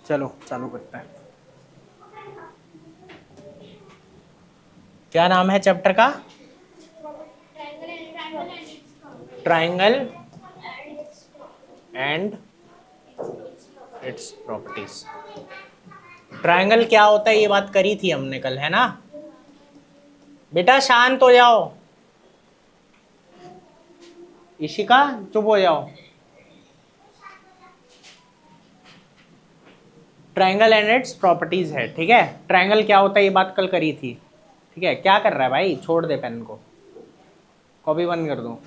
चलो चालू करते हैं। क्या नाम है चैप्टर का? Triangle and its properties. Triangle क्या होता है ये बात करी थी हमने कल, है ना? बेटा शांत हो जाओ। इशिका चुप हो जाओ। ट्राइंगल एंड इट्स प्रॉपर्टीज है, ठीक है। ट्राइंगल क्या होता है ये बात कल करी थी, ठीक है। क्या कर रहा है भाई? छोड़ दे पेन को, कॉपी बंद कर दो।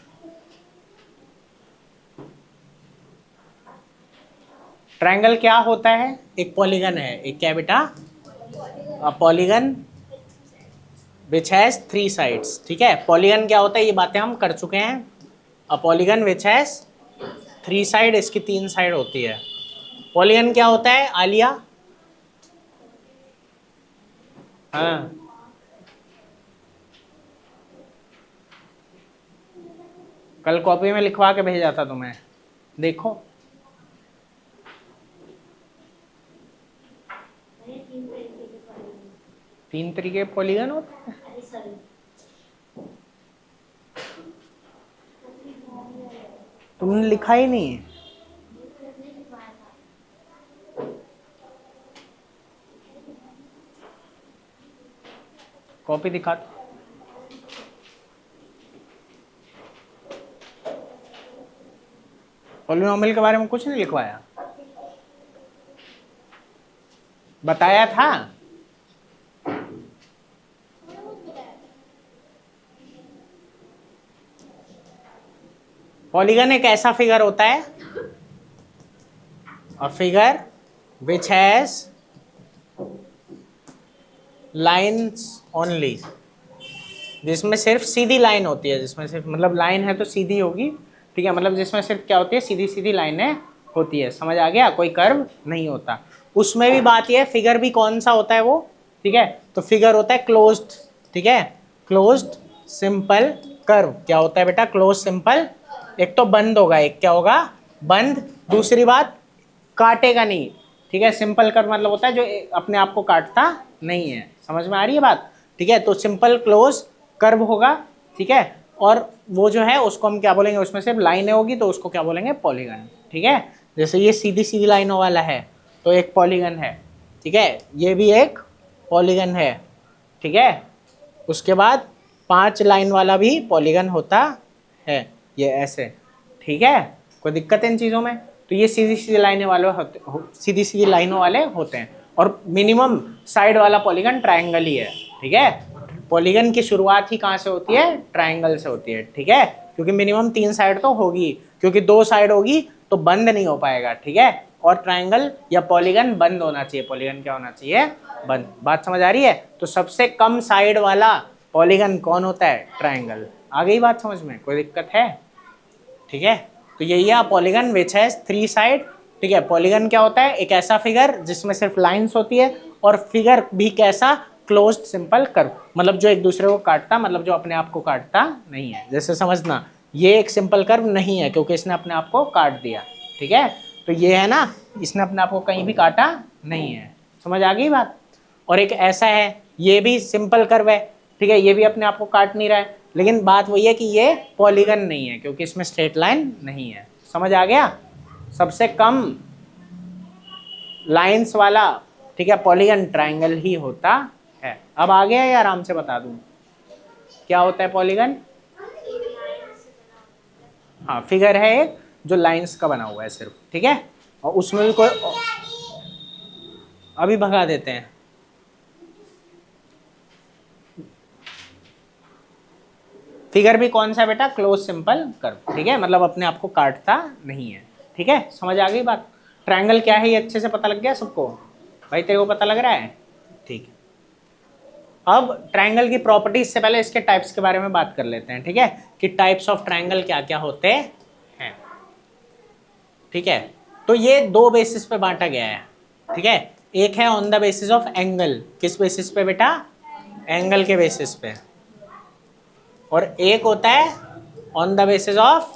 ट्राइंगल क्या होता है? एक पॉलीगन है। एक क्या बेटा? पॉलीगन विच हैज 3 साइड्स, ठीक है। पॉलीगन क्या होता है ये बातें हम कर चुके हैं। A polygon which has 3 side, इसकी 3 साइड होती है। पॉलीगन क्या होता है आलिया? हाँ, कल कॉपी में लिखवा के भेजा था तुम्हें, देखो। तीन तरीके के पॉलीगन होते हैं। तुमने लिखा ही नहीं। कॉपी दिखा। पॉलिनोमियल के बारे में कुछ नहीं लिखवाया, बताया था। पॉलीगन एक ऐसा फिगर होता है, a figure which has lines only, जिसमें सिर्फ सीधी लाइन होती है, जिसमें सिर्फ मतलब लाइन है तो सीधी होगी, ठीक है। मतलब जिसमें सिर्फ क्या होती है, सीधी सीधी लाइनें होती है। समझ आ गया? कोई कर्व नहीं होता उसमें। भी बात ये है फिगर भी कौन सा होता है वो, ठीक है। तो फिगर होता है क्लोज्ड, ठीक है। क्लोज्ड सिंपल कर्व क्या होता है बेटा? Close simple. एक तो बंद होगा, एक क्या होगा? बंद। दूसरी बात, काटेगा नहीं, ठीक है। सिंपल कर्व मतलब होता है जो अपने आप को काटता नहीं है। समझ में आ रही है बात? ठीक है। तो सिंपल क्लोज कर्व होगा, ठीक है। और वो जो है उसको हम क्या बोलेंगे? उसमें सिर्फ लाइनें होगी तो उसको क्या बोलेंगे? पॉलीगन, ठीक है। जैसे ये सीधी सीधी लाइनों वाला है तो एक पॉलीगन है, ठीक है। ये भी एक पॉलीगन है, ठीक है। उसके बाद 5 लाइन वाला भी पॉलीगन होता है, ये ऐसे, ठीक है। कोई दिक्कत है इन चीज़ों में? तो ये सीधी सीधी लाइनें वाले सीधी सीधी लाइनों वाले होते हैं। और मिनिमम साइड वाला पॉलीगन ट्राइंगल ही है, ठीक है। पॉलीगन की शुरुआत ही कहाँ से होती है? ट्राइंगल से होती है, ठीक है। क्योंकि मिनिमम 3 साइड तो होगी, क्योंकि 2 साइड होगी तो बंद नहीं हो पाएगा, ठीक है। और ट्राइंगल या पॉलीगन बंद होना चाहिए। पॉलीगन क्या होना चाहिए? बंद। बात समझ आ रही है? तो सबसे कम साइड वाला पॉलीगन कौन होता है? ट्राइंगल। आ गई बात समझ में? कोई दिक्कत है? ठीक है। तो यही है पॉलीगन विच हैज 3 साइड, ठीक है। पॉलीगन क्या होता है? एक ऐसा फिगर जिसमें सिर्फ लाइंस होती है, और फिगर भी कैसा? क्लोज्ड सिंपल कर्व, मतलब जो एक दूसरे को काटता, मतलब जो अपने आप को काटता नहीं है। जैसे समझना, ये एक सिंपल कर्व नहीं है क्योंकि इसने अपने आप को काट दिया, ठीक है। तो ये है ना, इसने अपने आप को कहीं भी काटा नहीं है। समझ आ गई बात? और एक ऐसा है, ये भी सिंपल कर्व है, ठीक है। ये भी अपने आप को काट नहीं रहा है, लेकिन बात वही है कि ये पॉलीगन नहीं है क्योंकि इसमें स्ट्रेट लाइन नहीं है। समझ आ गया? सबसे कम लाइंस वाला, ठीक है, पॉलीगन ट्राइंगल ही होता है। अब आ गया या आराम से बता दूं क्या होता है पॉलीगन? हाँ, फिगर है एक जो लाइंस का बना हुआ है सिर्फ, ठीक है। और उसमें भी कोई, अभी भगा देते हैं। फिगर भी कौन सा बेटा? क्लोज सिंपल कर्व, ठीक है। मतलब अपने आप को काटता नहीं है, ठीक है। समझ आ गई बात? ट्रायंगल क्या है ये अच्छे से पता लग गया सबको? भाई तेरे को पता लग रहा है? ठीक है। अब ट्रायंगल की प्रॉपर्टीज से पहले इसके टाइप्स के बारे में बात कर लेते हैं, ठीक है। कि टाइप्स ऑफ ट्रायंगल क्या क्या होते हैं, ठीक है। तो ये 2 बेसिस पे बांटा गया है, ठीक है। एक है on the basis of angle. किस बेसिस पे बेटा? एंगल के बेसिस पे। और एक होता है on the basis of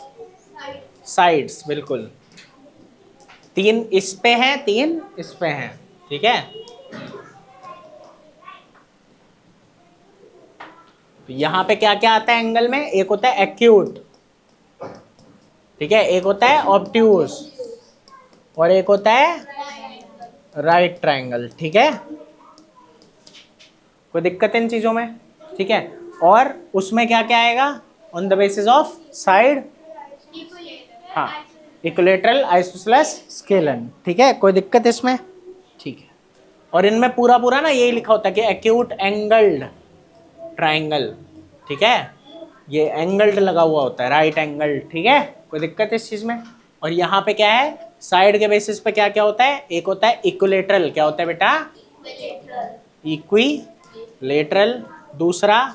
sides, बिल्कुल। तीन इस पे हैं, तीन इस पे हैं, ठीक है। तो यहां पे क्या क्या आता है एंगल में, एक होता है एक्यूट, ठीक है, एक होता है ऑब्ट्यूज और एक होता है राइट ट्रायंगल, ठीक है। कोई दिक्कत है इन चीजों में, ठीक है। और उसमें क्या क्या आएगा, on the basis of side, हाँ, इक्विलैटरल, आइसोसेलेस, स्केलन, ठीक है। कोई दिक्कत इसमें, ठीक है। और इनमें पूरा पूरा ना यही लिखा होता है कि एक्यूट एंगल्ड ट्रायंगल, ठीक है, ये एंगल्ड लगा हुआ होता है, राइट एंगल, ठीक है। कोई दिक्कत है इस चीज में। और यहाँ पे क्या है, साइड के बेसिस पे क्या क्या होता है, एक होता है इक्विलैटरल, क्या होता है बेटा, इक्विलैटरल, दूसरा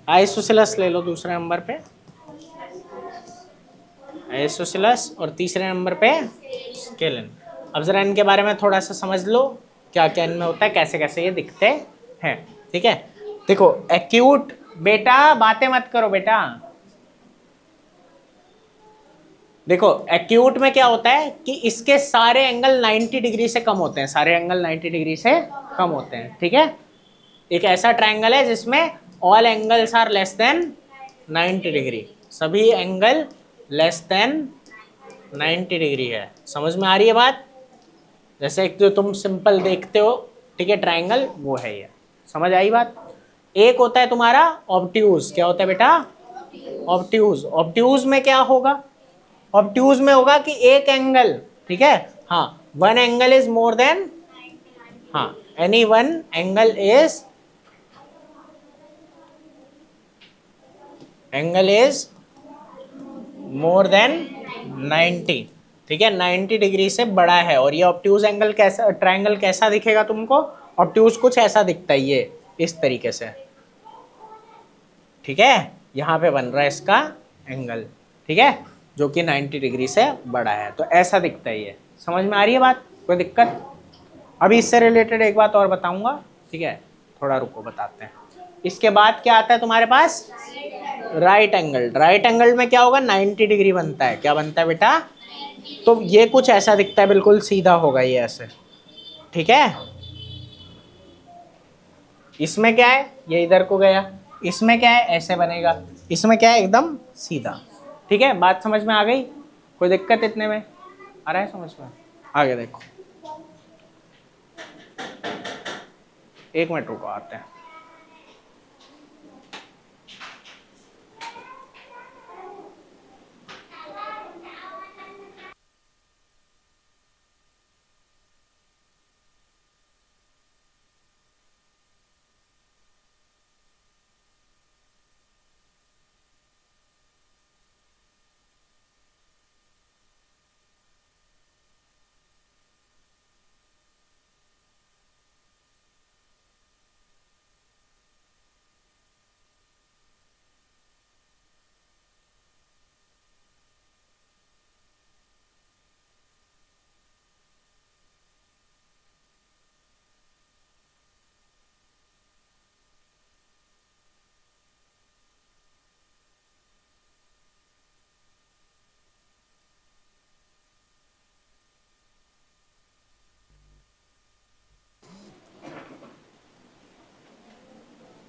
आइसोसेलेस ले लो दूसरे नंबर पे, आइसोसेलेस, और तीसरे नंबर पे स्केलन। अब जरा इनके बारे में थोड़ा सा समझ लो, क्या क्या इनमें होता है, कैसे कैसे ये दिखते हैं, ठीक है। देखो एक्यूट, बेटा बातें मत करो बेटा, देखो एक्यूट में क्या होता है कि इसके सारे एंगल 90 डिग्री से कम होते हैं, सारे एंगल 90 डिग्री से कम होते हैं, ठीक है। एक ऐसा ट्रायंगल है जिसमें all angles are less than 90 degree, सभी एंगल लेस देन 90 डिग्री है। समझ में आ रही है बात, जैसे एक जो तुम सिंपल देखते हो, ठीक है, ट्रायंगल, वो है ये, समझ आई बात। एक होता है तुम्हारा ऑब्ट्यूज, क्या होता है बेटा, ऑब्ट्यूज। ऑब्ट्यूज में क्या होगा, ऑब्ट्यूज में होगा कि एक एंगल, ठीक है, हाँ, one angle is more than, हाँ, any one angle is more than 90, ठीक है, 90 डिग्री से बड़ा है। और ये ऑब्ट्यूज एंगल कैसा, ट्रायंगल कैसा दिखेगा तुमको, ऑब्ट्यूज कुछ ऐसा दिखता है, ये इस तरीके से, ठीक है। यहाँ पे बन रहा है इसका एंगल, ठीक है, जो कि 90 डिग्री से बड़ा है, तो ऐसा दिखता है ये। समझ में आ रही है बात, कोई दिक्कत। अभी इससे रिलेटेड एक बात और बताऊंगा, ठीक है, थोड़ा रुको बताते हैं। इसके बाद क्या आता है तुम्हारे पास, राइट एंगल। राइट एंगल में क्या होगा, 90 डिग्री बनता है, क्या बनता है बेटा, तो ये कुछ ऐसा दिखता है, बिल्कुल सीधा होगा ये ऐसे, ठीक है। इसमें क्या है, ये इधर को गया, इसमें क्या है, ऐसे बनेगा, इसमें क्या है, एकदम सीधा, ठीक है। बात समझ में आ गई, कोई दिक्कत इतने में, आ रहा है समझ में, आगे देखो, एक मिनट रुको आते हैं।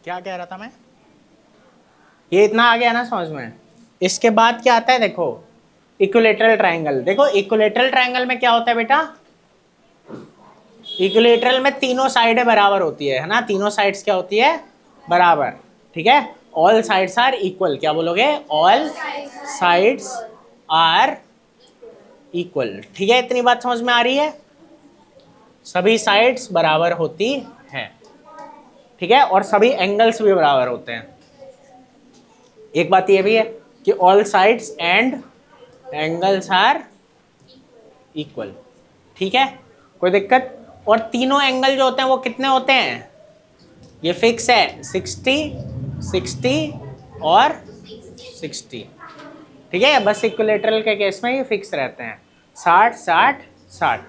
क्या कह रहा था मैं, ये इतना आ गया ना समझ में। इसके बाद क्या आता है, देखो इक्विलैटरल ट्रायंगल। देखो इक्विलैटरल ट्रायंगल में क्या होता है बेटा, इक्विलैटरल में तीनों साइडें बराबर होती है ना, तीनों साइड्स क्या होती है, बराबर, ठीक है। ऑल साइड्स आर इक्वल, क्या बोलोगे, ऑल साइड्स आर इक्वल, ठीक है। इतनी बात समझ में आ रही है, सभी साइड्स बराबर होती हैं, ठीक है, और सभी एंगल्स भी बराबर होते हैं। एक बात ये भी है कि all sides and angles are equal, ठीक है, कोई दिक्कत। और तीनों एंगल जो होते हैं वो कितने होते हैं, ये फिक्स है, 60, 60 और 60, ठीक है। बस इक्विलैटरल के केस में ये फिक्स रहते हैं, 60, 60, 60,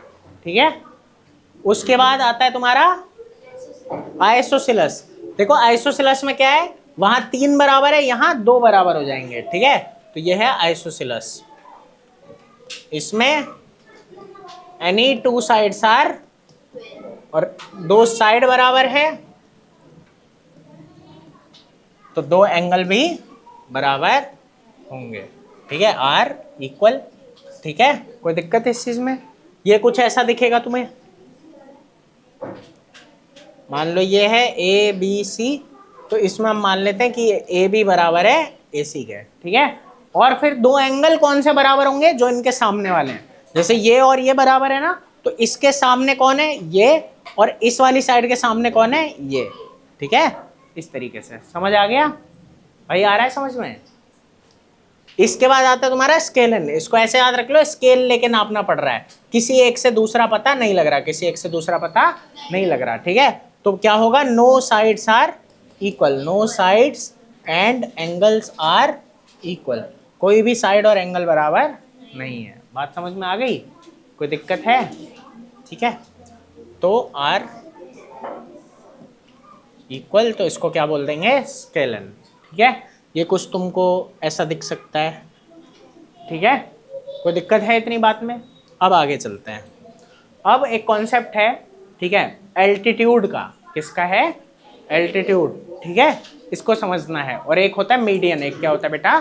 ठीक है। उसके बाद आता है तुम्हारा आइसोसेलेस। देखो आइसोसेलेस में क्या है, वहां 3 बराबर है, यहाँ 2 बराबर हो जाएंगे, ठीक है, तो ये है आइसोसेलेस। इसमें एनी टू साइड्स आर, और दो साइड बराबर है तो दो एंगल भी बराबर होंगे, ठीक है, आर इक्वल, ठीक है। कोई दिक्कत है इस चीज में? ये कुछ ऐसा दिखेगा तुम्हें, मान लो ये है ए बी सी, तो इसमें हम मान लेते हैं कि ए बी बराबर है ए सी के, ठीक है। और फिर दो एंगल कौन से बराबर होंगे? जो इनके सामने वाले हैं, जैसे ये और ये बराबर है ना, तो इसके सामने कौन है? ये, और इस वाली साइड के सामने कौन है? ये, ठीक है। इस तरीके से समझ आ गया भाई? आ रहा है समझ में? इसके बाद आता है तुम्हारा स्केलन। इसको ऐसे याद रख लो, स्केल लेके नापना पड़ रहा है, किसी एक से दूसरा पता नहीं लग रहा, किसी एक से दूसरा पता नहीं लग रहा, ठीक है। तो क्या होगा? No sides are equal, no sides and angles are equal, कोई भी साइड और एंगल बराबर नहीं है। बात समझ में आ गई? कोई दिक्कत है? ठीक है, तो आर इक्वल, तो इसको क्या बोल देंगे? स्केलन, ठीक है। ये कुछ तुमको ऐसा दिख सकता है, ठीक है। कोई दिक्कत है इतनी बात में? अब आगे चलते हैं। अब एक कॉन्सेप्ट है, ठीक है, एल्टीट्यूड का। किसका है? एल्टीट्यूड, ठीक है, इसको समझना है। और एक होता है मीडियन। एक क्या होता है बेटा?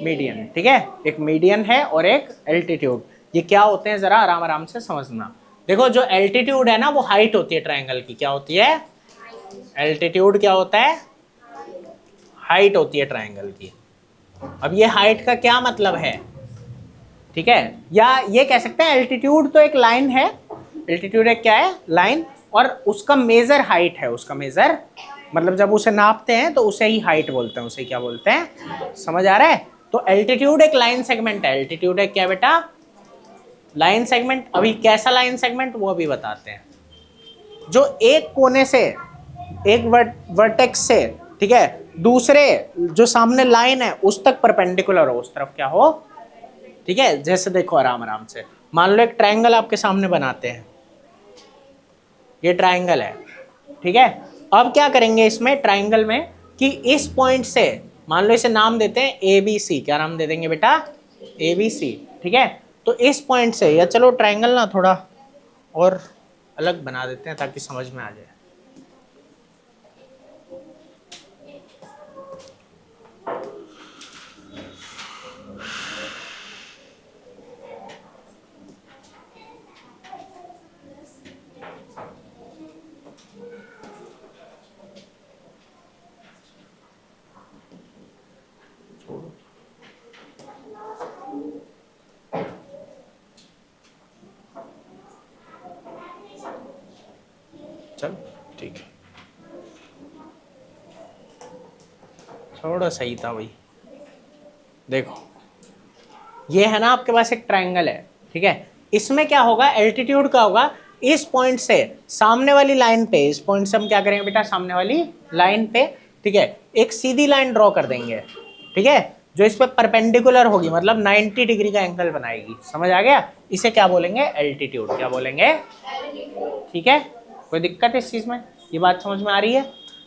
मीडियन, ठीक है। एक मीडियन है और एक एल्टीट्यूड। ये क्या होते हैं जरा आराम आराम से समझना। देखो, जो एल्टीट्यूड है ना, वो हाइट होती है ट्रायंगल की। क्या होती है? एल्टीट्यूड क्या होता है? हाइट होती है ट्रायंगल की। अब ये हाइट का क्या मतलब है, ठीक है, या ये कह सकते हैं एल्टीट्यूड तो एक लाइन है। एल्टीट्यूड एक क्या है? लाइन, और उसका मेजर हाइट है। उसका मेजर मतलब जब उसे नापते हैं तो उसे ही हाइट बोलते हैं, उसे क्या बोलते हैं? समझ आ रहा है? तो एल्टीट्यूड एक लाइन सेगमेंट है। एल्टीट्यूड एक क्या बेटा? Line segment. अभी कैसा लाइन सेगमेंट वो अभी बताते हैं। जो एक कोने से, एक वर्टेक्स से, ठीक है, दूसरे जो सामने लाइन है उस तक परपेंडिकुलर हो, उस तरफ क्या हो, ठीक है। जैसे देखो आराम आराम से, मान लो एक ट्रायंगल आपके सामने बनाते हैं, ये ट्रायंगल है, ठीक है। अब क्या करेंगे इसमें ट्रायंगल में कि इस पॉइंट से, मान लो इसे नाम देते हैं ए बी सी। क्या नाम दे देंगे बेटा? ए बी सी, ठीक है। तो इस पॉइंट से, या चलो ट्रायंगल ना थोड़ा और अलग बना देते हैं ताकि समझ में आ जाए। चल ठीक है, थोड़ा सही था भाई। देखो, ये है ना आपके पास एक ट्रायंगल है, ठीक है। इसमें क्या होगा? एल्टीट्यूड का होगा इस पॉइंट से सामने वाली लाइन पे। इस पॉइंट से हम क्या करेंगे बेटा? सामने वाली लाइन पे, ठीक है, एक सीधी लाइन ड्रॉ कर देंगे, ठीक है, जो इस पे परपेंडिकुलर होगी, मतलब 90 डिग्री का एंगल बनाएगी। समझ आ गया? इसे क्या बोलेंगे? एल्टीट्यूड। क्या बोलेंगे? ठीक है। कोई दिक्कत है इस चीज में? ये बात समझ में आ रही है?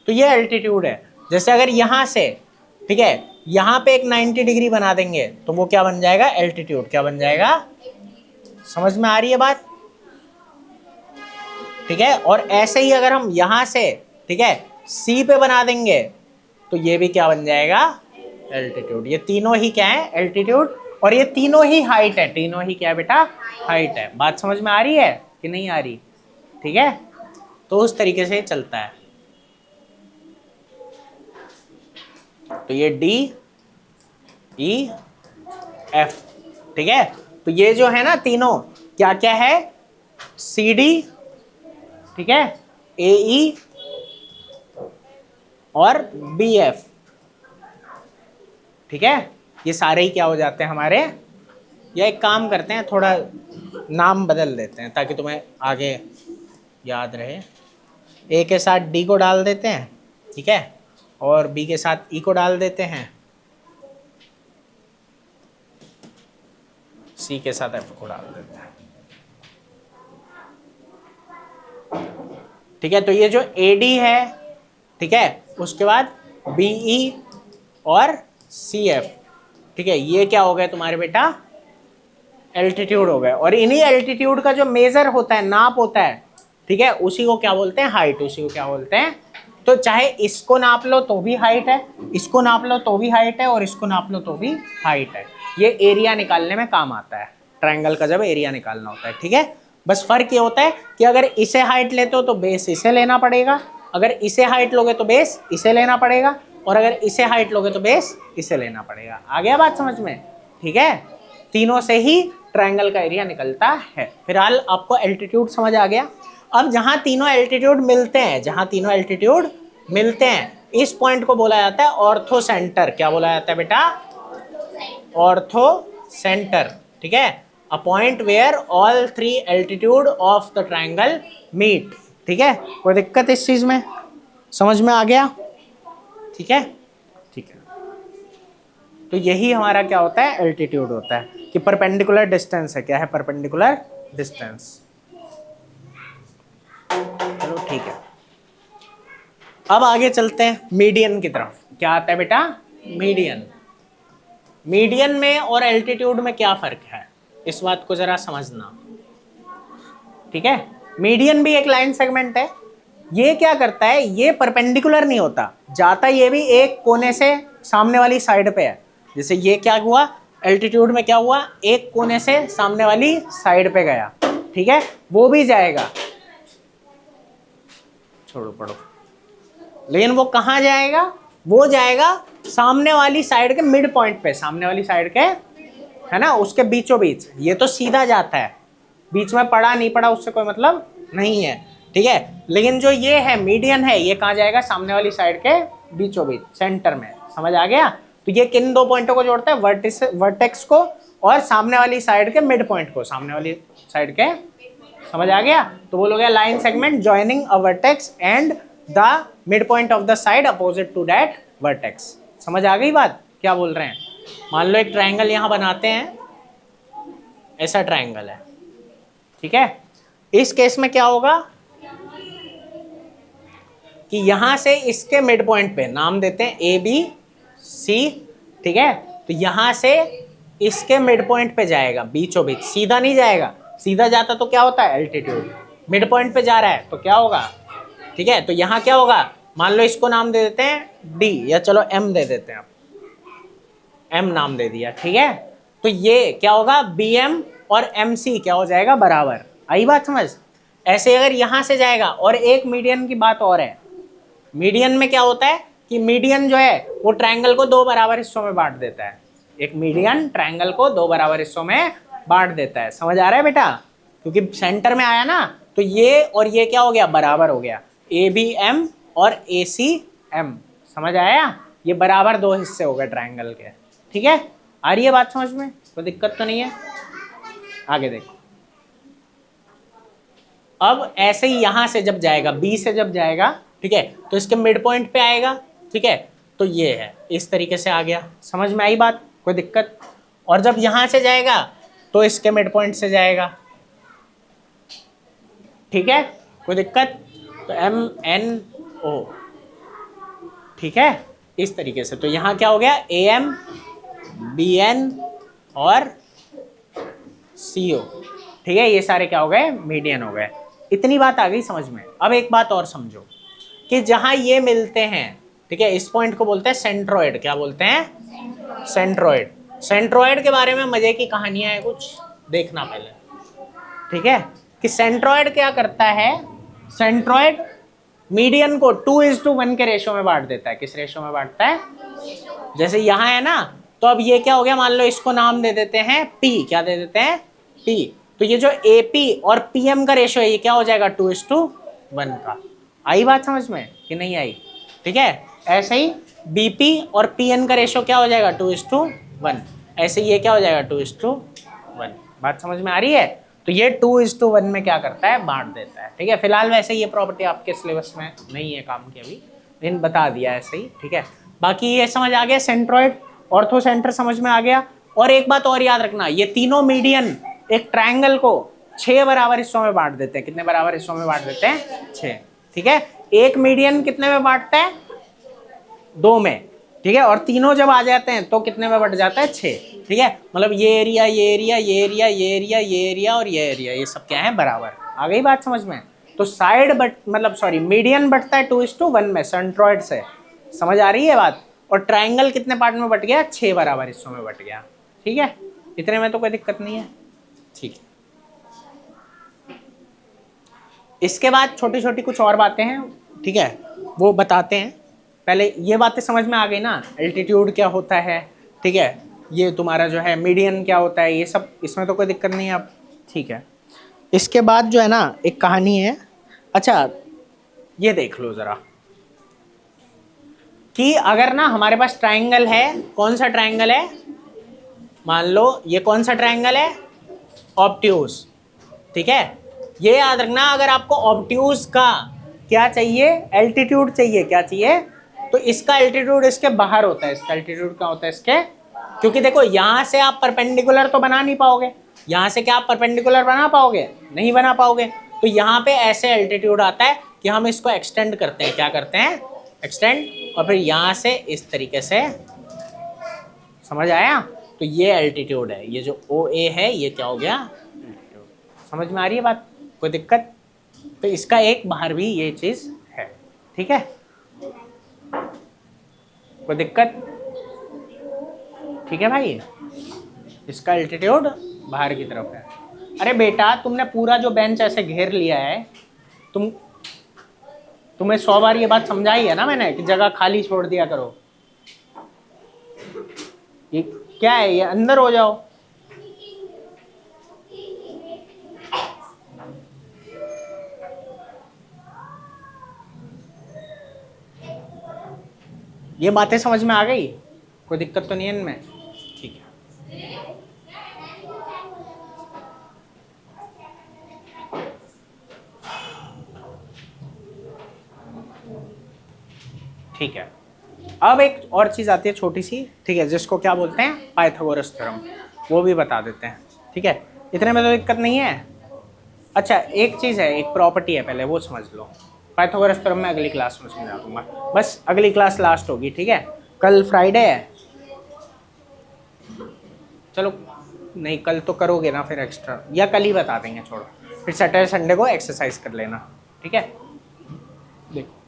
तो ये एल्टीट्यूड है। जैसे अगर यहां से, ठीक है, यहां पे एक 90 डिग्री बना देंगे तो वो क्या बन जाएगा? एल्टीट्यूड। क्या बन जाएगा? समझ में आ रही है बात? ठीक है। और ऐसे ही अगर हम यहां से, ठीक है, सी पे बना देंगे तो ये भी क्या बन जाएगा? एल्टीट्यूड। ये तीनों ही क्या है? एल्टीट्यूड। और ये तीनों ही हाइट है। तीनों ही क्या है बेटा? हाइट है। बात समझ में आ रही है कि नहीं आ रही? ठीक है, तो उस तरीके से चलता है। तो ये डी ई एफ, ठीक है। तो ये जो है ना तीनों, क्या क्या है? सी डी, ठीक है, ए ई और बी एफ, ठीक है। ये सारे ही क्या हो जाते हैं हमारे? या एक काम करते हैं, थोड़ा नाम बदल देते हैं ताकि तुम्हें आगे याद रहे। ए के साथ डी को डाल देते हैं, ठीक है, और बी के साथ ई को डाल देते हैं, सी के साथ एफ को डाल देते हैं, ठीक है। तो ये जो ए डी है, ठीक है, उसके बाद बी ई और सी एफ, ठीक है, ये क्या हो गए तुम्हारे बेटा? एल्टीट्यूड हो गए, और इन्हीं एल्टीट्यूड का जो मेजर होता है, नाप होता है, ठीक है, उसी को क्या बोलते हैं, हाइट, उसी को क्या बोलते हैं। तो चाहे इसको नाप लो तो भी हाइट है, इसको नाप लो तो भी हाइट है, और इसको नाप लो तो भी हाइट है। ये एरिया निकालने में काम आता है, ट्रायंगल का जब एरिया निकालना होता है, ठीक है। बस फर्क ये होता है कि अगर इसे हाइट लेते हो तो बेस इसे लेना पड़ेगा, अगर इसे हाइट लोगे तो बेस इसे लेना पड़ेगा, और अगर इसे हाइट लोगे तो बेस इसे लेना पड़ेगा। आ गया बात समझ में, ठीक है। तीनों से ही ट्रायंगल का एरिया निकलता है। फिलहाल आपको एल्टीट्यूड समझ आ गया। अब जहां तीनों एल्टीट्यूड मिलते हैं, जहां तीनों एल्टीट्यूड मिलते हैं, इस पॉइंट को बोला जाता है ऑर्थो सेंटर। क्या बोला जाता है बेटा, ऑर्थो सेंटर, ठीक है। A point where all three altitude of the triangle meet, ठीक है। कोई दिक्कत इस चीज में, समझ में आ गया, ठीक है, ठीक है। तो यही हमारा क्या होता है, एल्टीट्यूड होता है कि परपेंडिकुलर डिस्टेंस है। क्या है, परपेंडिकुलर डिस्टेंस। चलो ठीक है, अब आगे चलते हैं मीडियन की तरफ। क्या आता है बेटा, मीडियन। मीडियन में और एल्टीट्यूड में क्या फर्क है, इस बात को जरा समझना, ठीक है। मीडियन भी एक लाइन सेगमेंट है। ये क्या करता है, ये परपेंडिकुलर नहीं होता, जाता ये भी एक कोने से सामने वाली साइड पे है। जैसे ये क्या हुआ, एल्टीट्यूड में क्या हुआ, एक कोने से सामने वाली साइड पे गया, ठीक है, वो भी जाएगा, छोड़ो पढ़ो, लेकिन वो कहाँ जाएगा, वो जाएगा सामने वाली साइड के मिड पॉइंट पे, सामने वाली साइड के, है ना, उसके बीचों बीच। ये तो सीधा जाता है, बीच में पड़ा नहीं पड़ा उससे कोई मतलब नहीं है, ठीक है। लेकिन जो ये है मीडियन है, ये कहाँ जाएगा, सामने वाली साइड के बीचों बीच, सेंटर में। समझ आ गया। तो ये किन दो पॉइंटों को जोड़ता है, वर्टेक्स को और सामने वाली साइड के मिड पॉइंट को, सामने वाली साइड के। समझ आ गया। तो बोलोगे line segment joining a vertex and the mid point of the side opposite to that vertex. समझ आ गई बात, क्या बोल रहे हैं। मान लो एक ट्रायंगल यहां बनाते हैं, ऐसा ट्रायंगल है, ठीक है। इस केस में क्या होगा कि यहां से इसके मिड पॉइंट पे नाम देते हैं ए बी सी, ठीक है। तो यहां से इसके मिड पॉइंट पे जाएगा, बीचों बीच, सीधा नहीं जाएगा। सीधा जाता तो क्या होता है, एल्टीट्यूड। मिड पॉइंट पे जा रहा है तो क्या होगा, ठीक है। तो यहां क्या होगा, मान लो इसको नाम दे देते हैं डी, या चलो एम दे देते हैं, एम नाम दे दिया, ठीक है। तो ये क्या होगा, बी एम और एम सी क्या हो जाएगा, बराबर। आई बात समझ। ऐसे अगर यहां से जाएगा, और एक मीडियन की बात और है, मीडियन में क्या होता है कि मीडियन जो है वो ट्रायंगल को दो बराबर हिस्सों में बांट देता है। एक मीडियन ट्रायंगल को दो बराबर हिस्सों में बांट देता है। समझ आ रहा है बेटा, क्योंकि सेंटर में आया ना, तो ये और ये क्या हो गया, बराबर हो गया, ए बी एम और ए सी एम। समझ आया, ये बराबर दो हिस्से हो गए ट्रायंगल के, ठीक है। आ रही है बात समझ में, कोई दिक्कत तो नहीं है। आगे देखो, अब ऐसे ही यहां से जब जाएगा, बी से जब जाएगा, ठीक है, तो इसके मिड पॉइंट पे आएगा, ठीक है। तो ये है, इस तरीके से आ गया। समझ में आई बात, कोई दिक्कत। और जब यहां से जाएगा तो इसके मिड पॉइंट से जाएगा, ठीक है, कोई दिक्कत। तो एम एन ओ, ठीक है, इस तरीके से। तो यहां क्या हो गया, ए एम बी एन और सी ओ, ठीक है। ये सारे क्या हो गए, मीडियन हो गए। इतनी बात आ गई समझ में। अब एक बात और समझो कि जहां ये मिलते हैं, ठीक है, इस पॉइंट को बोलते हैं सेंट्रोइड। क्या बोलते हैं, सेंट्रोइड। सेंट्रोइड के बारे में मजे की कहानियां है कुछ, देखना पहले, ठीक है, कि सेंट्रोइड क्या करता है। सेंट्रोइड मीडियन को 2:1 के रेशो में बांट देता है। किस रेशो में बांटता है, जैसे यहां है ना, तो अब ये क्या हो गया, मान लो इसको नाम दे देते हैं P। क्या दे देते हैं, P। तो ये जो AP और PM का रेशो है, ये क्या हो जाएगा, 2:1 का। आई बात समझ में कि नहीं आई, ठीक है। ऐसे ही BP और PN का रेशो क्या हो जाएगा, 2:1। ऐसे ये क्या हो जाएगा, 2:1। बात समझ में आ रही है। तो ये 2:1 में क्या करता है, बांट देता है, ठीक है। फिलहाल वैसे ये प्रॉपर्टी आपके सिलेबस में नहीं है काम की अभी, लेकिन बता दिया ऐसे ही, ठीक है। बाकी ये समझ आ गया, सेंट्रोइड ऑर्थो सेंटर समझ में आ गया। और एक बात और याद रखना, ये तीनों मीडियन एक ट्रायंगल को 6 बराबर हिस्सों में बांट देते हैं। कितने बराबर हिस्सों में बांट देते हैं, 6, ठीक है। एक मीडियन कितने में बांटता है, 2 में, ठीक है। और तीनों जब आ जाते हैं तो कितने में बट जाता है, 6। ठीक है, मतलब ये एरिया ये एरिया ये एरिया ये एरिया ये एरिया और ये एरिया, ये सब क्या है, बराबर। आ गई बात समझ में? तो साइड बट मतलब सॉरी मीडियन बटता है 2:1 में सेंट्रॉइड से, समझ आ रही है बात? और ट्राइंगल कितने पार्ट में बट गया, 6 बराबर हिस्सों में बट गया। ठीक है, इतने में तो कोई दिक्कत नहीं है। ठीक है, इसके बाद छोटी छोटी कुछ और बातें हैं, ठीक है, वो बताते हैं। पहले ये बातें समझ में आ गई ना, एल्टीट्यूड क्या होता है, ठीक है, ये तुम्हारा जो है मीडियन क्या होता है, ये सब इसमें तो कोई दिक्कत नहीं है अब। ठीक है, इसके बाद जो है ना एक कहानी है। अच्छा ये देख लो जरा कि अगर ना हमारे पास ट्राइंगल है, कौन सा ट्राइंगल है, मान लो ये कौन सा ट्राइंगल है, ऑब्ट्यूज। ठीक है, ये याद रखना, अगर आपको ऑब्ट्यूज का क्या चाहिए, एल्टीट्यूड चाहिए, क्या चाहिए, तो इसका एल्टीट्यूड इसके बाहर होता है। इसका एल्टीट्यूड क्या होता है इसके, क्योंकि देखो यहां से आप परपेंडिकुलर तो बना नहीं पाओगे, यहां से क्या आप परपेंडिकुलर बना पाओगे, नहीं बना पाओगे। तो यहाँ पे ऐसे एल्टीट्यूड आता है कि हम इसको एक्सटेंड करते हैं, क्या करते हैं, एक्सटेंड, और फिर यहाँ से इस तरीके से, समझ आया? तो ये एल्टीट्यूड है, ये जो OA है ये क्या हो गया, समझ में आ रही है बात, कोई दिक्कत? तो इसका एक बाहर भी ये चीज है। ठीक है, कोई दिक्कत? ठीक है भाई, इसका एल्टीट्यूड बाहर की तरफ है। अरे बेटा तुमने पूरा जो बेंच ऐसे घेर लिया है, तुम्हें 100 बार ये बात समझाई है ना मैंने कि जगह खाली छोड़ दिया करो। ये क्या है, ये अंदर हो जाओ। ये बातें समझ में आ गई, कोई दिक्कत तो नहीं है इनमें? ठीक है, ठीक है। अब एक और चीज आती है छोटी सी, ठीक है, जिसको क्या बोलते हैं, पाइथागोरस थ्योरम, वो भी बता देते हैं। ठीक है, इतने में तो दिक्कत नहीं है। अच्छा एक चीज है, एक प्रॉपर्टी है, पहले वो समझ लो। पाइथागोरस थ्योरम मैं अगली क्लास में समझा दूंगा, बस अगली क्लास लास्ट होगी। ठीक है, कल फ्राइडे है, चलो नहीं कल तो करोगे ना फिर एक्स्ट्रा, या कल ही बता देंगे, छोड़ो, फिर सैटरडे संडे को एक्सरसाइज कर लेना। ठीक है, देखो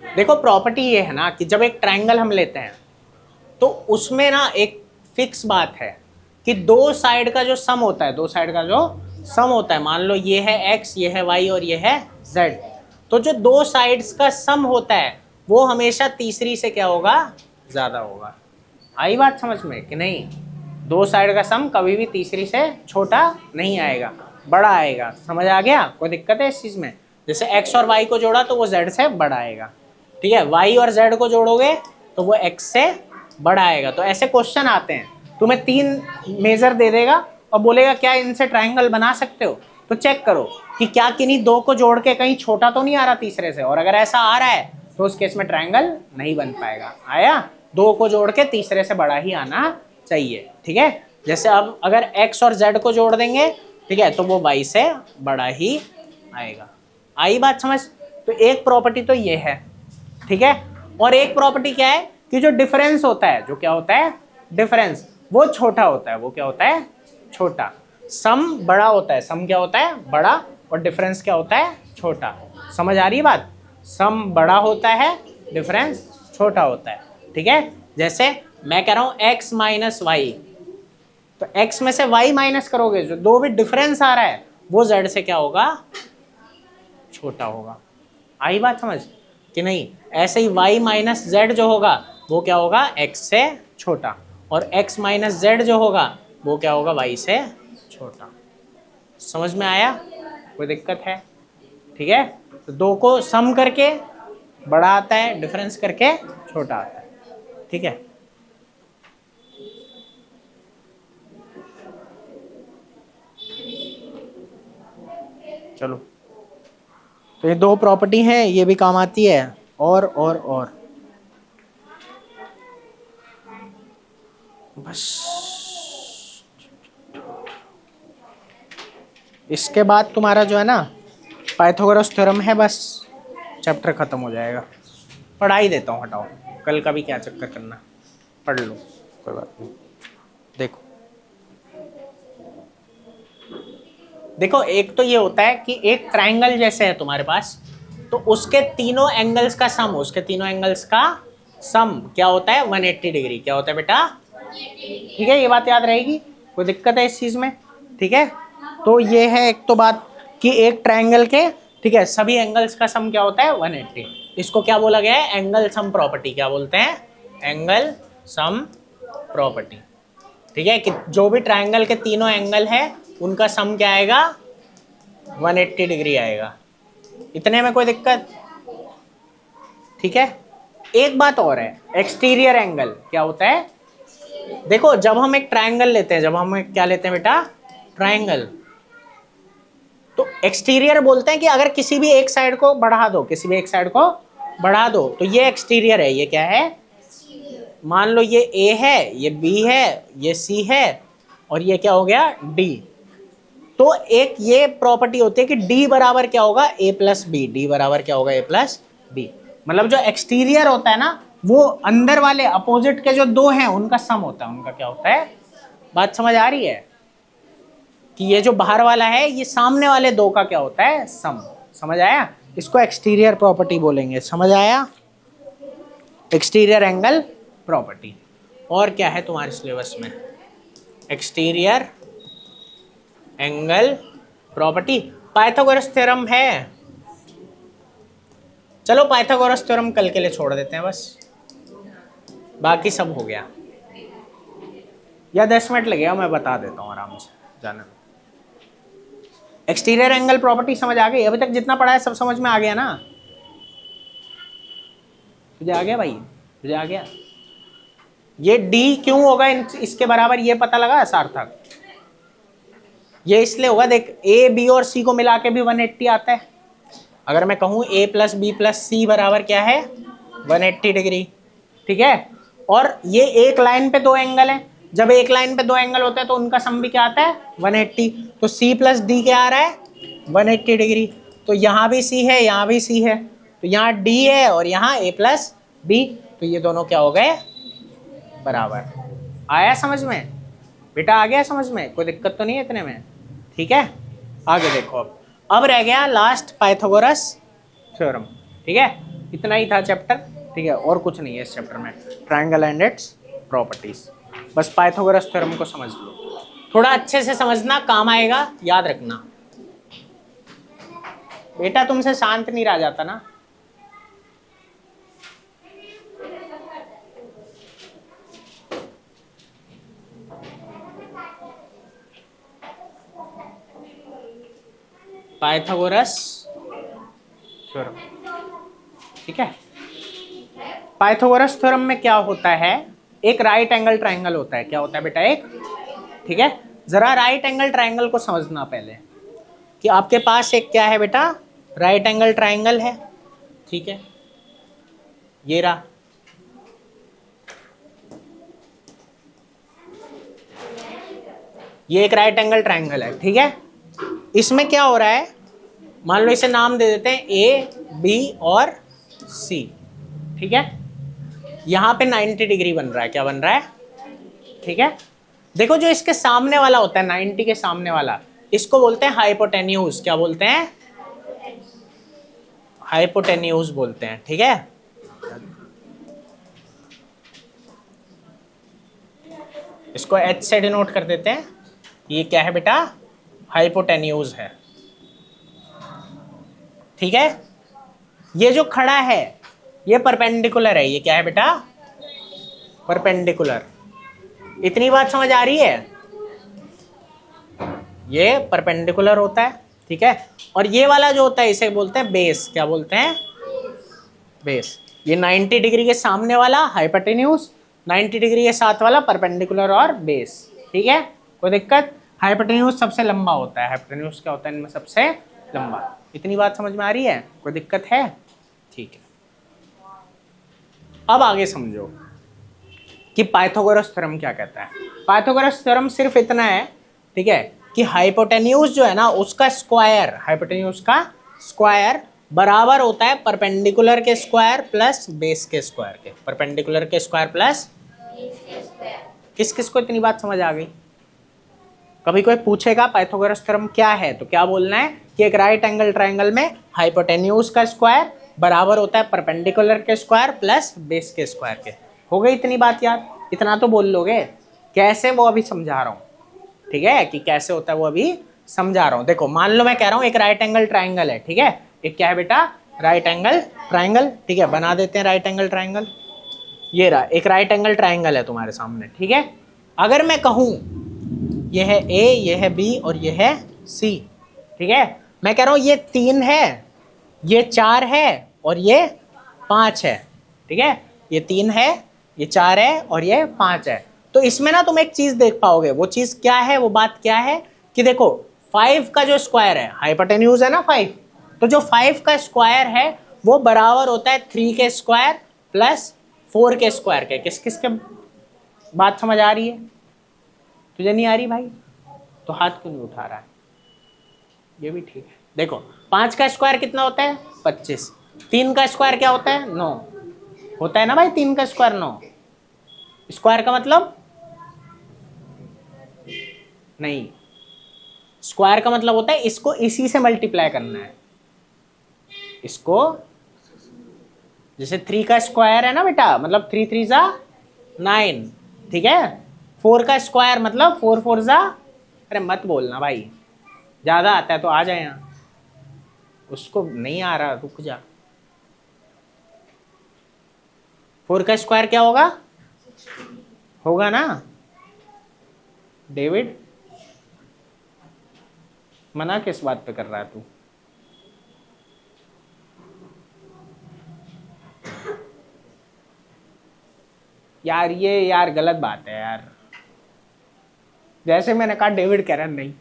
देखो प्रॉपर्टी ये है ना कि जब एक ट्रायंगल हम लेते हैं तो उसमें ना एक फिक्स बात है कि दो साइड का जो सम होता है, दो साइड का जो सम होता है, मान लो ये है x, ये है y और ये है z, तो जो दो साइड्स का सम होता है वो हमेशा तीसरी से क्या होगा, ज्यादा होगा। आई बात समझ में कि नहीं? दो साइड का सम कभी भी तीसरी से छोटा नहीं आएगा, बड़ा आएगा। समझ आ गया? कोई दिक्कत है इस चीज में? जैसे x और y को जोड़ा तो वो z से बड़ा आएगा, ठीक है, y और z को जोड़ोगे तो वो x से बड़ा आएगा। तो ऐसे क्वेश्चन आते हैं, तुम्हें 3 मेजर दे देगा और बोलेगा क्या इनसे ट्रायंगल बना सकते हो, तो चेक करो कि क्या किन्हीं दो को जोड़ के कहीं छोटा तो नहीं आ रहा तीसरे से, और अगर ऐसा आ रहा है तो उस केस में ट्रायंगल नहीं बन पाएगा। आया? दो को जोड़ के तीसरे से बड़ा ही आना चाहिए। ठीक है, जैसे अब अगर x और z को जोड़ देंगे, ठीक है, तो वो y से बड़ा ही आएगा। आई बात समझ? तो एक प्रॉपर्टी तो ये है, ठीक है, और एक प्रॉपर्टी क्या है कि जो डिफरेंस होता है, जो क्या होता है, डिफरेंस, वो छोटा होता है। वो क्या होता है, छोटा। सम बड़ा होता है, सम क्या होता है, बड़ा, और डिफरेंस क्या होता है, छोटा। समझ आ रही है बात? सम बड़ा होता है, डिफरेंस छोटा होता है। ठीक है, जैसे मैं कह रहा हूं x माइनस वाई, तो x में से y माइनस करोगे, जो दो भी डिफरेंस आ रहा है वो z से क्या होगा, छोटा होगा। आई बात समझ कि नहीं? ऐसे ही y माइनस जेड जो होगा वो क्या होगा, x से छोटा, और x माइनस जेड जो होगा वो क्या होगा, y से छोटा। समझ में आया? कोई दिक्कत है? ठीक है, तो दो को सम करके बड़ा आता है, डिफरेंस करके छोटा आता है। ठीक है, चलो, तो ये दो प्रॉपर्टी हैं, ये भी काम आती है, और बस इसके बाद तुम्हारा जो है ना पाइथागोरस थ्योरम है, बस चैप्टर खत्म हो जाएगा। पढ़ा ही देता हूँ, हटाओ। कल का भी क्या चक्कर करना, पढ़ लो, कोई बात नहीं। देखो देखो, एक तो ये होता है कि एक ट्राइंगल जैसे है तुम्हारे पास, तो उसके तीनों एंगल्स का सम, उसके तीनों एंगल्स का सम क्या होता है, 180 डिग्री। क्या होता है बेटा? ठीक है, ये बात याद रहेगी, कोई दिक्कत है इस चीज में? ठीक है, तो ये है एक तो बात कि एक ट्राइंगल के, ठीक है, सभी एंगल्स का सम क्या होता है, 180। इसको क्या बोला गया है, एंगल सम प्रॉपर्टी। क्या बोलते हैं? Angle sum property. ठीक है, कि जो भी ट्राइंगल के तीनों एंगल है उनका सम क्या आएगा, 180 डिग्री आएगा। इतने में कोई दिक्कत? ठीक है, एक बात और है, एक्सटीरियर एंगल क्या होता है? देखो, जब हम एक ट्राइंगल लेते हैं, जब हम क्या लेते हैं बेटा, ट्राइंगल, तो एक्सटीरियर बोलते हैं कि अगर किसी भी एक साइड को बढ़ा दो, किसी भी एक साइड को बढ़ा दो, तो ये एक्सटीरियर है। ये क्या है? मान लो ये ए है, ये बी है, ये सी है, और ये क्या हो गया, डी। तो एक ये प्रॉपर्टी होती है कि डी बराबर क्या होगा, ए प्लस बी। डी बराबर क्या होगा, ए प्लस बी। मतलब जो एक्सटीरियर होता है ना, वो अंदर वाले अपोजिट के जो दो हैं उनका सम होता है। उनका क्या होता है? बात समझ आ रही है कि ये जो बाहर वाला है ये सामने वाले दो का क्या होता है, सम। समझ आया? इसको एक्सटीरियर प्रॉपर्टी बोलेंगे। समझ आया? Exterior angle property. और क्या है तुम्हारे सिलेबस में? Exterior angle property, Pythagoras theorem है। चलो पाइथागोरस थ्योरम कल के लिए छोड़ देते हैं बस, बाकी सब हो गया। या 10 मिनट लगेगा, मैं बता देता हूँ आराम से, जाने। एक्सटीरियर एंगल प्रॉपर्टी समझ आ गई? अभी तक जितना पढ़ा है सब समझ में आ गया ना? तुझे आ गया भाई? तुझे आ गया? ये डी क्यों होगा इसके बराबर, ये पता लगा सार्थक? ये इसलिए होगा, देख, ए बी और सी को मिला के भी 180 आता है। अगर मैं कहूँ ए प्लस बी प्लस सी बराबर क्या है, 180 डिग्री। ठीक है, और ये एक लाइन पे दो एंगल है, जब एक लाइन पे दो एंगल होते हैं तो उनका सम भी क्या आता है, 180। तो सी प्लस डी क्या आ रहा है, 180 डिग्री। तो यहाँ भी सी है, यहाँ भी सी है, तो यहाँ डी है और यहाँ ए प्लस बी, तो ये दोनों क्या हो गए, बराबर। आया समझ में बेटा? आ गया समझ में? कोई दिक्कत तो नहीं है इतने में? ठीक है, आगे देखो। अब रह गया लास्ट पाइथागोरस थ्योरम। ठीक है, इतना ही था चैप्टर। ठीक है, और कुछ नहीं है इस चैप्टर में, ट्राइंगल एंड इट्स प्रॉपर्टीज। बस पाइथागोरस थ्योरम को समझ लो, थोड़ा अच्छे से समझना, काम आएगा, याद रखना। बेटा तुमसे शांत नहीं रह जाता ना? Pythagoras theorem. ठीक है, पाइथागोरस थ्योरम में क्या होता है, एक राइट एंगल ट्राइंगल होता है। क्या होता है बेटा, एक। ठीक है, जरा राइट एंगल ट्राइंगल को समझना पहले, कि आपके पास एक क्या है बेटा, राइट एंगल ट्राइंगल है। ठीक है, ये रहा, ये एक राइट एंगल ट्राइंगल है। ठीक है, इसमें क्या हो रहा है, मान लो इसे नाम दे देते हैं ए बी और सी। ठीक है, यहाँ पे 90 डिग्री बन रहा है। क्या बन रहा है? ठीक है, देखो जो इसके सामने वाला होता है, 90 के सामने वाला, इसको बोलते हैं हाइपोटेन्यूज। क्या बोलते हैं? हाइपोटेन्यूज बोलते हैं। ठीक है, इसको H से डिनोट कर देते हैं। ये क्या है बेटा, हाइपोटेन्यूज है। ठीक है, ये जो खड़ा है ये परपेंडिकुलर है। ये क्या है बेटा, परपेंडिकुलर। इतनी बात समझ आ रही है? ये परपेंडिकुलर होता है। ठीक है, और ये वाला जो होता है इसे बोलते हैं बेस। क्या बोलते हैं? बेस। ये 90 डिग्री के सामने वाला हाइपोटेन्यूज, 90 डिग्री के साथ वाला परपेंडिकुलर और बेस। ठीक है, कोई दिक्कत? हाइपोटेन्यूज सबसे लंबा होता है। हाइपोटेन्यूज क्या होता है इनमें, सबसे लंबा। इतनी बात समझ में आ रही है? कोई दिक्कत है? ठीक है, अब आगे समझो कि पाइथागोरस थ्योरम क्या कहता है। पाइथागोरस थ्योरम सिर्फ इतना है, ठीक है, कि हाइपोटेन्यूज जो है ना उसका स्क्वायर, हाइपोटेन्यूज का स्क्वायर बराबर होता है परपेंडिकुलर के स्क्वायर प्लस बेस के स्क्वायर के। परपेंडिकुलर के स्क्वायर प्लस किस किस को इतनी बात समझ आ गई? कभी कोई पूछेगा पाइथागोरस थ्योरम क्या है तो क्या बोलना है कि एक राइट एंगल ट्राइंगल में हाइपोटेन्यूज का स्क्वायर बराबर होता है परपेंडिकुलर के स्क्वायर प्लस बेस के स्क्वायर के। हो गई इतनी बात याद? इतना तो बोल लोगे। कैसे वो अभी समझा रहा हूँ, ठीक है, कि कैसे होता है वो अभी समझा रहा हूँ। देखो मान लो मैं कह रहा हूँ एक राइट एंगल ट्राइंगल है, ठीक है, एक क्या है बेटा, राइट एंगल ट्राइंगल, ठीक है, बना देते हैं राइट एंगल ट्राइंगल। ये रहा एक राइट एंगल ट्राइंगल है तुम्हारे सामने, ठीक है। अगर मैं कहूँ ये है ए, ये है बी और ये है सी, ठीक है, मैं कह रहा हूँ ये 3 है, ये 4 है और ये 5 है, ठीक है, ये 3 है, ये 4 है और ये 5 है। तो इसमें ना तुम एक चीज देख पाओगे, वो चीज क्या है, वो बात क्या है कि देखो 5 का जो स्क्वायर है, हाइपोटेन्यूज है ना 5, तो जो 5 का स्क्वायर है वो बराबर होता है 3 के स्क्वायर प्लस 4 के स्क्वायर के। किस किस के? बात समझ आ रही है? तुझे नहीं आ रही भाई तो हाथ क्यों नहीं उठा रहा है? ये भी ठीक है। देखो 5 का स्क्वायर कितना होता है? 25। 3 का स्क्वायर क्या होता है? 9 होता है ना भाई, 3 का स्क्वायर 9। स्क्वायर का मतलब नहीं, स्क्वायर का मतलब होता है इसको इसी से मल्टीप्लाई करना है। इसको जैसे 3 का स्क्वायर है ना बेटा, मतलब 3 3 जा 9, ठीक है। 4 का स्क्वायर मतलब 4 4 जा, अरे मत बोलना भाई, ज्यादा आता है तो आ जाए यहाँ, उसको नहीं आ रहा रुक जा। 4 का स्क्वायर क्या होगा? होगा ना डेविड? मना किस बात पे कर रहा है तू? यार ये यार गलत बात है यार, जैसे मैंने कहा डेविड कह रहा नहीं।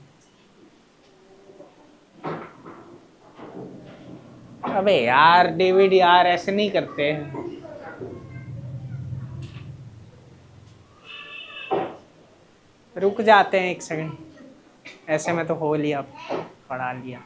अबे यार डेविड यार ऐसे नहीं करते। रुक जाते हैं एक सेकंड, ऐसे में तो हो लिया, पढ़ा लिया।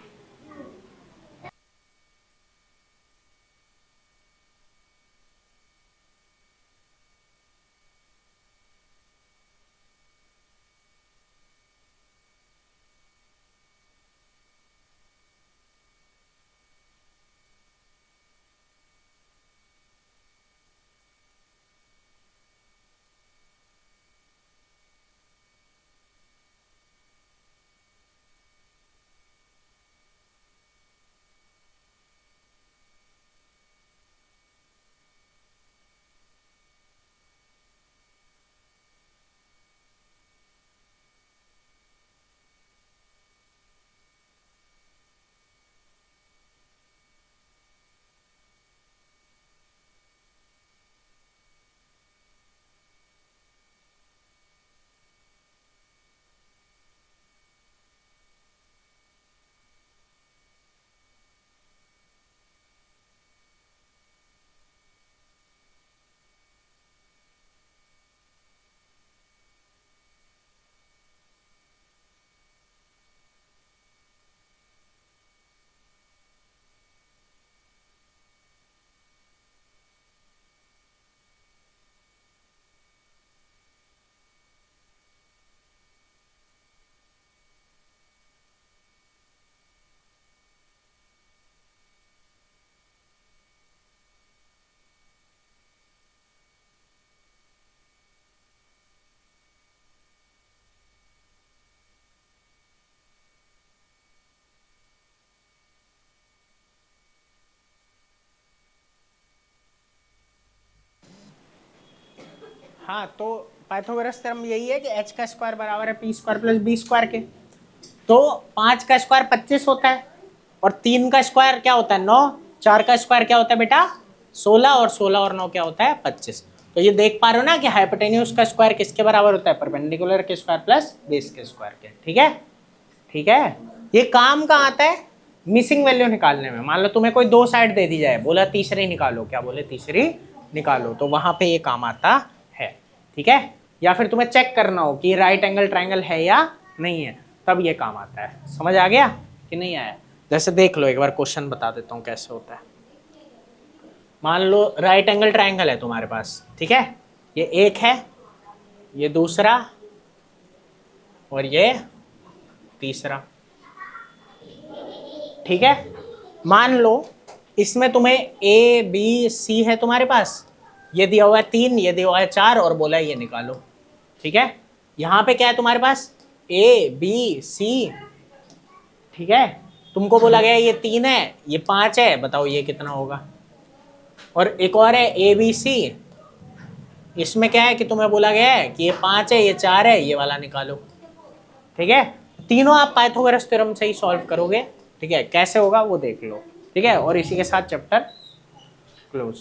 हाँ तो पाइथागोरस थ्योरम यही है कि h का स्क्वायर बराबर है p square plus b square के। तो 5 का स्क्वायर 25 होता है और 3 का स्क्वायर क्या होता है? 9। 4 का स्क्वायर क्या होता है बेटा? 16 और 16 और 9 क्या होता है? 25। तो ये देख पा रहे हो ना कि हाइपोटेन्यूज का स्क्वायर किसके बराबर होता है? परपेंडिकुलर के स्क्वायर प्लस बेस के स्क्वायर के, ठीक है, ठीक है। ये काम कहाँ आता है? मिसिंग वैल्यू निकालने में। मान लो तुम्हें कोई 2 साइड दे दी जाए, बोला तीसरी निकालो, क्या बोले? तीसरी निकालो, तो वहां पे ये काम आता है, ठीक है। या फिर तुम्हें चेक करना हो कि राइट एंगल ट्राइंगल है या नहीं है, तब ये काम आता है। समझ आ गया कि नहीं आया? जैसे देख लो, एक बार क्वेश्चन बता देता हूँ कैसे होता है। मान लो राइट एंगल ट्राइंगल है तुम्हारे पास, ठीक है, ये एक है, ये दूसरा, और ये तीसरा, ठीक है। मान लो इसमें तुम्हें ए बी सी है तुम्हारे पास, ये दिया हुआ है 3, ये दिया हुआ है 4, और बोला है ये निकालो, ठीक है। यहाँ पे क्या है तुम्हारे पास, ए बी सी, ठीक है। तुमको बोला गया ये 3 है, ये 5 है, बताओ ये कितना होगा। और एक और है ए बी सी, इसमें क्या है कि तुम्हें बोला गया है कि ये 5 है, ये 4 है, ये वाला निकालो, ठीक है। तीनों आप पाइथागोरस थ्योरम से ही सॉल्व करोगे, ठीक है। कैसे होगा वो देख लो, ठीक है। और इसी के साथ चैप्टर क्लोज,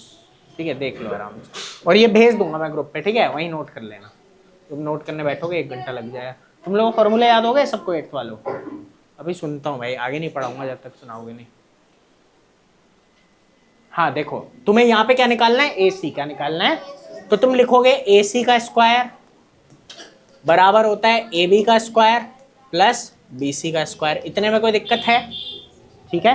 ठीक है, देख लो आराम से। और ये भेज दूंगा मैं ग्रुप पे, ठीक है, वहीं नोट कर लेना। तुम नोट करने बैठोगे 1 घंटा लग जाएगा। तुम लोगों को फॉर्मूले याद हो गए सबको, 8th वालों? अभी सुनता हूँ भाई, आगे नहीं पढ़ाऊंगा जब तक सुनाओगे नहीं। हाँ देखो, तुम्हें यहाँ पे क्या निकालना है, ए सी का निकालना है। तो तुम लिखोगे ए सी का स्क्वायर बराबर होता है ए बी का स्क्वायर प्लस बी सी का स्क्वायर। इतने में कोई दिक्कत है? ठीक है।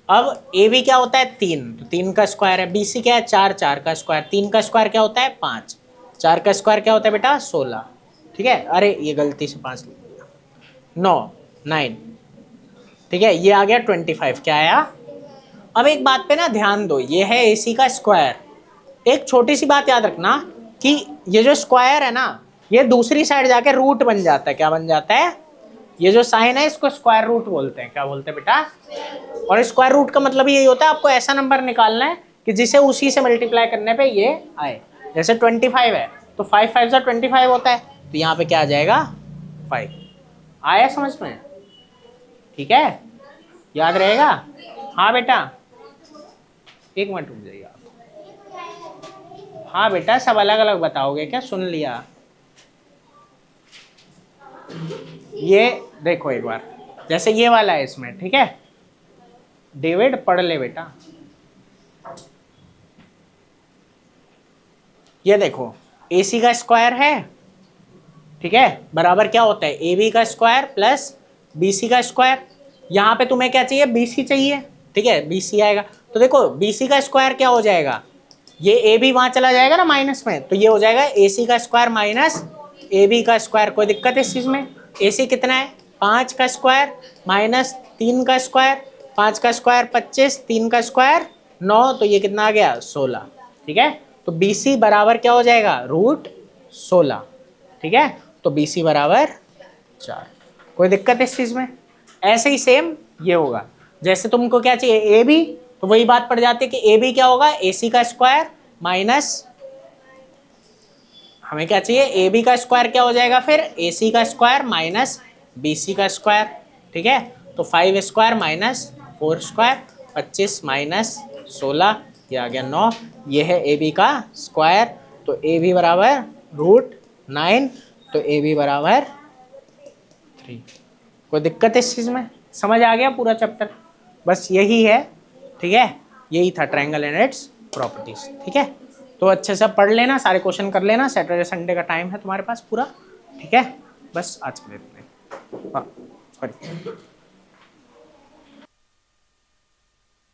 अब ए बी क्या होता है 3, तो 3 का स्क्वायर है। बी सी क्या है 4, 4 का स्क्वायर। 3 का स्क्वायर क्या होता है 5, 4 का स्क्वायर क्या होता है बेटा 16, ठीक है। अरे ये गलती से 5 लिख दिया, 9, 9, ठीक है। ये आ गया 25, क्या आया। अब एक बात पे ना ध्यान दो, ये है ए सी का स्क्वायर। एक छोटी सी बात याद रखना कि ये जो स्क्वायर है ना, ये दूसरी साइड जाके रूट बन जाता है। क्या बन जाता है? ये जो साइन है इसको स्क्वायर रूट बोलते हैं। क्या बोलते हैं बेटा? और स्क्वायर रूट का मतलब यही होता है, आपको ऐसा नंबर निकालना है कि जिसे उसी से मल्टीप्लाई करने पे ये आए। जैसे 25 है तो 5 5 जा 25 होता है, तो यहाँ पे क्या आ जाएगा 5। आया समझ में? ठीक है, याद रहेगा? हाँ बेटा, 1 मिनट रुक जाइए आप। हाँ बेटा, सब अलग अलग बताओगे क्या? सुन लिया? ये देखो एक बार, जैसे ये वाला है इसमें, ठीक है। डेविड पढ़ ले बेटा। ये देखो ए सी का स्क्वायर है, ठीक है, बराबर क्या होता है ए बी का स्क्वायर प्लस बी सी का स्क्वायर। यहाँ पे तुम्हें क्या चाहिए? बी सी चाहिए, ठीक है, बी सी आएगा। तो देखो बी सी का स्क्वायर क्या हो जाएगा, ये ए बी वहां चला जाएगा ना माइनस में, तो ये हो जाएगा ए सी का स्क्वायर माइनस ए बी का स्क्वायर। कोई दिक्कत है इस चीज में? ए सी कितना है 5 का स्क्वायर माइनस 3 का स्क्वायर, 5 का स्क्वायर 25, 3 का स्क्वायर 9, तो ये कितना आ गया 16, ठीक है। तो बी सी बराबर क्या हो जाएगा √16, ठीक है। तो बी सी बराबर 4। कोई दिक्कत है इस चीज में? ऐसे ही सेम ये होगा, जैसे तुमको क्या चाहिए ए बी, तो वही बात पड़ जाती है कि ए बी क्या होगा ए सी का स्क्वायर माइनस, हमें क्या चाहिए ए बी का स्क्वायर क्या हो जाएगा फिर ए सी का स्क्वायर माइनस बी सी का स्क्वायर, ठीक है। तो 5 स्क्वायर माइनस 4 स्क्वायर, 25 माइनस 16, ये आ गया 9। ये है ए बी का स्क्वायर, तो ए बी बराबर √9, तो ए बी बराबर 3। कोई दिक्कत है इस चीज़ में? समझ आ गया पूरा चैप्टर? बस यही है, ठीक है। यही था ट्रायंगल एंड इट्स प्रॉपर्टीज, ठीक है। तो अच्छे से पढ़ लेना, सारे क्वेश्चन कर लेना। सैटरडे संडे का टाइम है तुम्हारे पास पूरा, ठीक है। बस आज के लिए इतना ही। हाँ सॉरी।